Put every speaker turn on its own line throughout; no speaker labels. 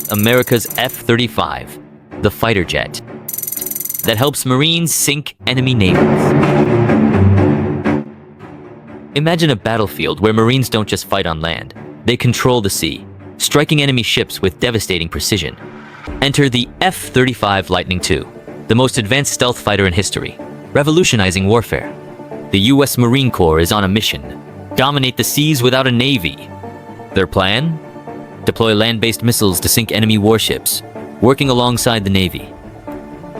create America's F-35, the fighter jet that helps Marines sink enemy navies. Imagine a battlefield where Marines don't just fight on land. They control the sea, striking enemy ships with devastating precision. Enter the F-35 Lightning II, the most advanced stealth fighter in history, revolutionizing warfare. The U.S. Marine Corps is on a mission: dominate the seas without a navy. Their plan? Deploy land-based missiles to sink enemy warships, working alongside the Navy.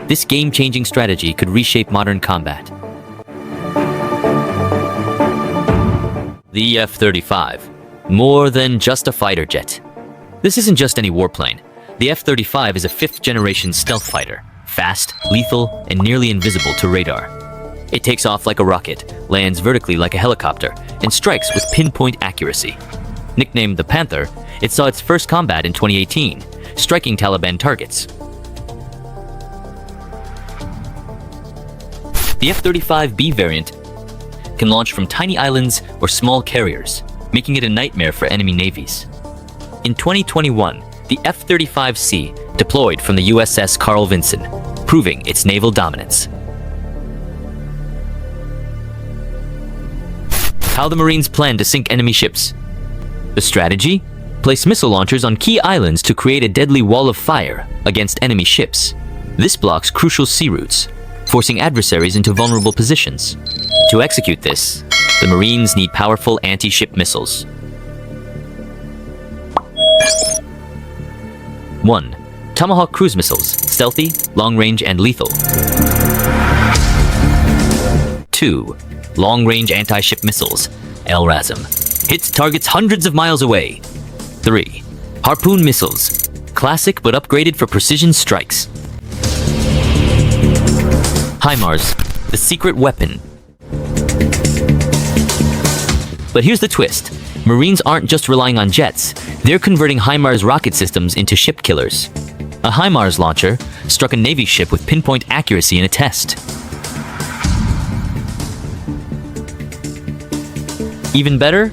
This game-changing strategy could reshape modern combat. The F-35, more than just a fighter jet. This isn't just any warplane. The F-35 is a fifth-generation stealth fighter, fast, lethal, and nearly invisible to radar. It takes off like a rocket, lands vertically like a helicopter, and strikes with pinpoint accuracy. Nicknamed the Panther, it saw its first combat in 2018, striking Taliban targets. The F-35B variant can launch from tiny islands or small carriers, making it a nightmare for enemy navies. In 2021, the F-35C deployed from the USS Carl Vinson, proving its naval dominance. How the Marines plan to sink enemy ships. The strategy? Place missile launchers on key islands to create a deadly wall of fire against enemy ships. This blocks crucial sea routes, forcing adversaries into vulnerable positions. To execute this, the Marines need powerful anti-ship missiles. 1. Tomahawk cruise missiles, stealthy, long-range, and lethal. 2. Long-range anti-ship missiles, LRASM. Hits targets hundreds of miles away. 3. Harpoon missiles, classic but upgraded for precision strikes. HIMARS, the secret weapon. But here's the twist. Marines aren't just relying on jets, they're converting HIMARS rocket systems into ship killers. A HIMARS launcher struck a Navy ship with pinpoint accuracy in a test. Even better?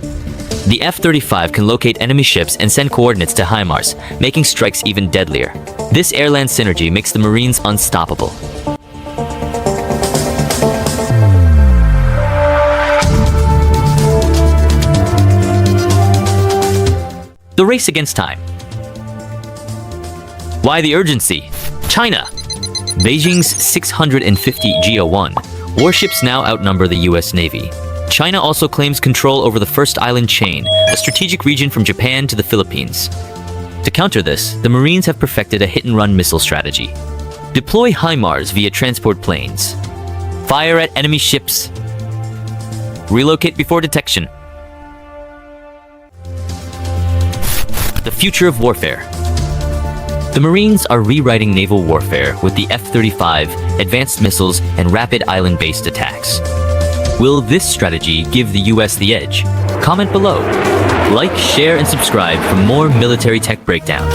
The F-35 can locate enemy ships and send coordinates to HIMARS, making strikes even deadlier. This air-land synergy makes the Marines unstoppable. The race against time. Why the urgency? China. Beijing's 650 GO-1 warships now outnumber the US Navy. China also claims control over the first island chain, a strategic region from Japan to the Philippines. To counter this, the Marines have perfected a hit-and-run missile strategy. Deploy HIMARS via transport planes. Fire at enemy ships. Relocate before detection. The future of warfare. The Marines are rewriting naval warfare with the F-35, advanced missiles, and rapid island-based attacks. Will this strategy give the US the edge? Comment below. Like, share, and subscribe for more military tech breakdowns.